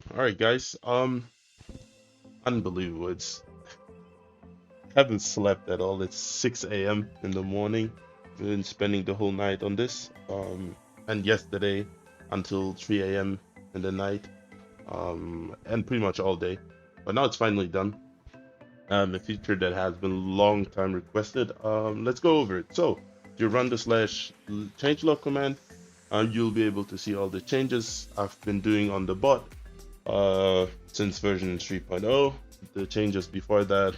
All right, guys. Unbelievable. It's haven't slept at all. It's 6 a.m. in the morning. Been spending the whole night on this. And yesterday until 3 a.m. in the night. And pretty much all day. But now it's finally done. A feature that has been long time requested. Let's go over it. So, you run the slash changelog command, and you'll be able to see all the changes I've been doing on the bot since version 3.0. The changes before that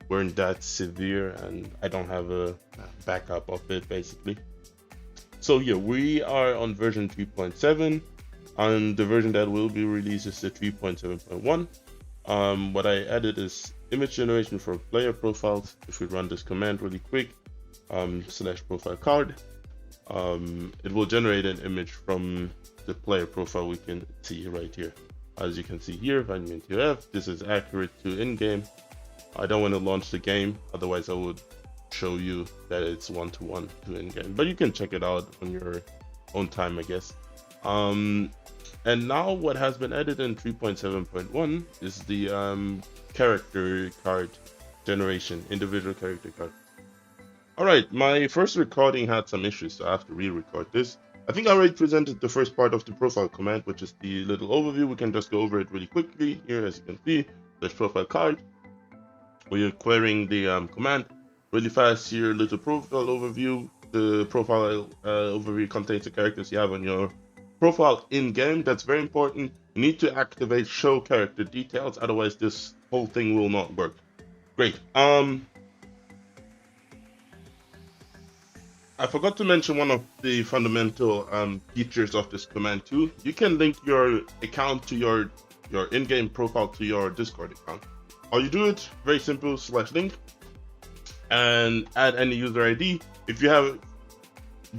weren't that severe, and I don't have a backup of it basically. So yeah, we are on version 3.7, and the version that will be released is the 3.7.1. What I added is image generation for player profiles. If we run this command really quick, slash profile card, it will generate an image from the player profile we can see right here. As you can see here, Vitamin 2F, this is accurate to in-game. I don't want to launch the game, otherwise I would show you that it's one-to-one to in-game. But you can check it out on your own time, I guess. And now what has been added in 3.7.1 is the character card generation, individual character card. Alright, my first recording had some issues, so I have to re-record this. I think I already presented the first part of the profile command, which is the little overview. We can just go over it really quickly. Here, as you can see, there's profile card. We're querying the command really fast. Here, little profile overview. The profile overview contains the characters you have on your profile in game. That's very important. You need to activate show character details, otherwise this whole thing will not work. Great. I forgot to mention one of the fundamental features of this command too. You can link your account to your in-game profile to your Discord account. All you do it, very simple, /link, and add any user ID. If you have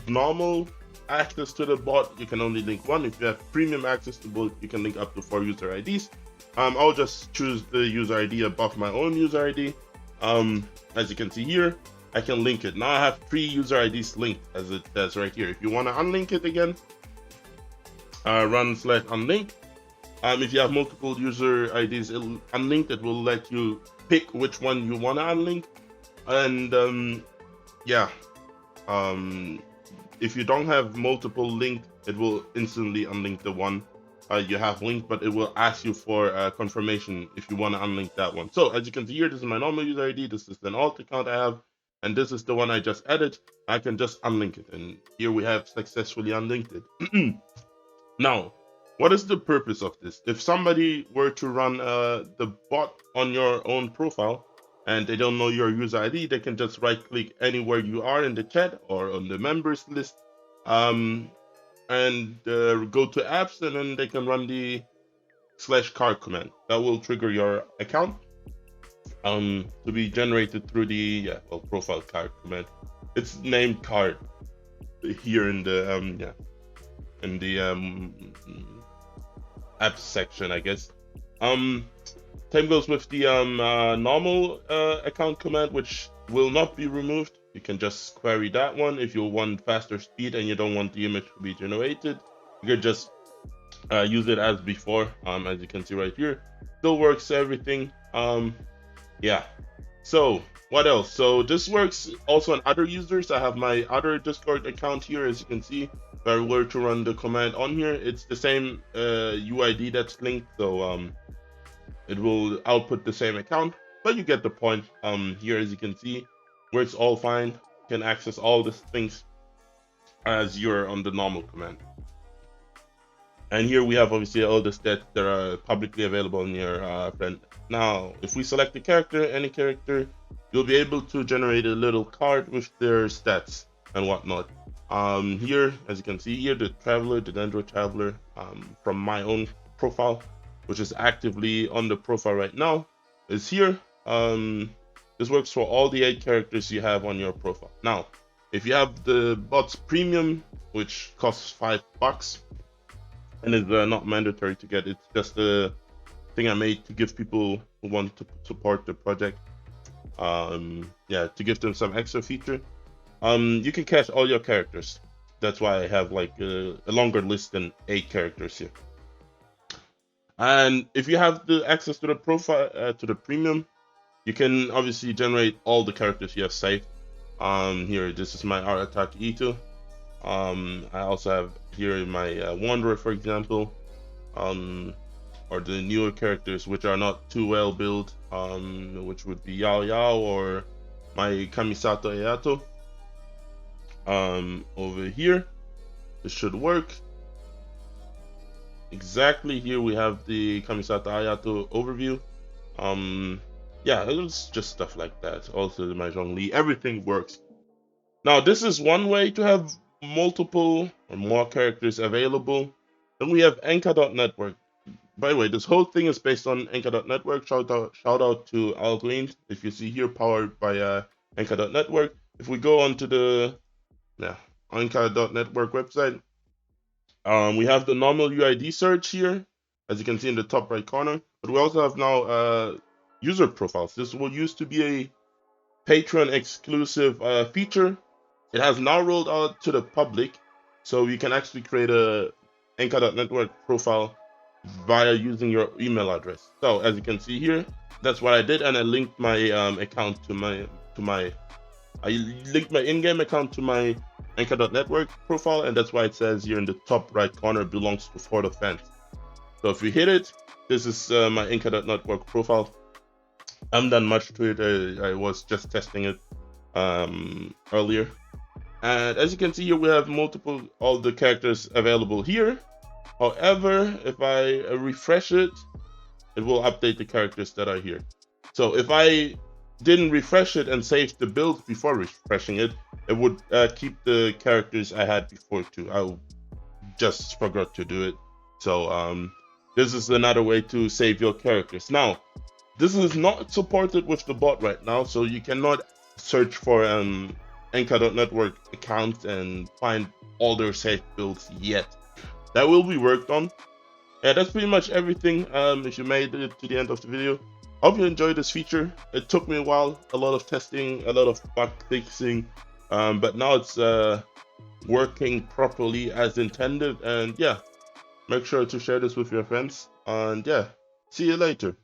normal access to the bot, you can only link one. If you have premium access to both, you can link up to 4 user IDs. I'll just choose the user ID above my own user ID. As you can see here, I can link it. Now I have 3 user IDs linked, as it says right here. If you want to unlink it again, run /unlink. If you have multiple user IDs unlinked, it will let you pick which one you want to unlink. And yeah, if you don't have multiple linked, it will instantly unlink the one you have linked, but it will ask you for confirmation if you want to unlink that one. So as you can see here, this is my normal user ID, this is an alt account I have, and this is the one I just added. I can just unlink it, and here we have successfully unlinked it. Now, what is the purpose of this? If somebody were to run the bot on your own profile and they don't know your user ID, they can just right click anywhere you are in the chat or on the members list, and go to apps, and then they can run the /card command. That will trigger your account to be generated through the profile card command. It's named card here in the apps section, I guess. Same goes with the normal account command, which will not be removed. You can just query that one. If you want faster speed and you don't want the image to be generated, you can just use it as before. As you can see right here, still works everything. Yeah. So what else? So this works also on other users. I have my other Discord account here, as you can see. If I were to run the command on here, it's the same UID that's linked, so it will output the same account, but you get the point. Here, as you can see, works all fine. You can access all these things as you're on the normal command. And here we have obviously all the stats that are publicly available in your friend. Now, if we select a character, any character, you'll be able to generate a little card with their stats and whatnot. Here, as you can see here, the Traveler, the Dendro Traveler, from my own profile, which is actively on the profile right now, is here. This works for all the 8 characters you have on your profile. Now, if you have the bot's premium, which costs $5, and is not mandatory to get, it's just a thing I made to give people who want to support the project, to give them some extra feature. You can cache all your characters. That's why I have like a longer list than 8 characters here. And if you have the access to the profile, to the premium, you can obviously generate all the characters you have saved. Here, this is my art attack E2. I also have here my Wanderer, for example, or the newer characters which are not too well built, which would be Yao Yao or my Kamisato Eyato. Over here, this should work. Exactly, here we have the Kamisato Ayato overview. Yeah, it's just stuff like that. Also the Mahjong Li, everything works. Now this is one way to have multiple or more characters available. Then we have Enka.network. By the way, this whole thing is based on Enka.network. Shout out to Algreen. If you see here, powered by Enka.network. If we go onto the Enka.network website, we have the normal UID search here, as you can see in the top right corner. But we also have now user profiles. This will used to be a Patreon exclusive feature. It has now rolled out to the public, so you can actually create a Enka.network profile via using your email address. So as you can see here, that's what I did, and I linked my account to my I linked my in-game account to my Enka.network profile, and that's why it says here in the top right corner belongs to FortOfFans. So if we hit it, this is my Enka.network profile. I haven't done much to it. I was just testing it earlier. And as you can see here, we have all the characters available here. However, if I refresh it, it will update the characters that are here. So if I didn't refresh it and save the build before refreshing it, it would keep the characters I had before too. I just forgot to do it. So this is another way to save your characters. Now, this is not supported with the bot right now, so you cannot search for Enka.network account and find all their saved builds yet. That will be worked on. Yeah, that's pretty much everything. If you made it to the end of the video, I hope you enjoyed this feature. It took me a while, a lot of testing, a lot of bug fixing, but now it's working properly as intended. And yeah, make sure to share this with your friends. And yeah, see you later.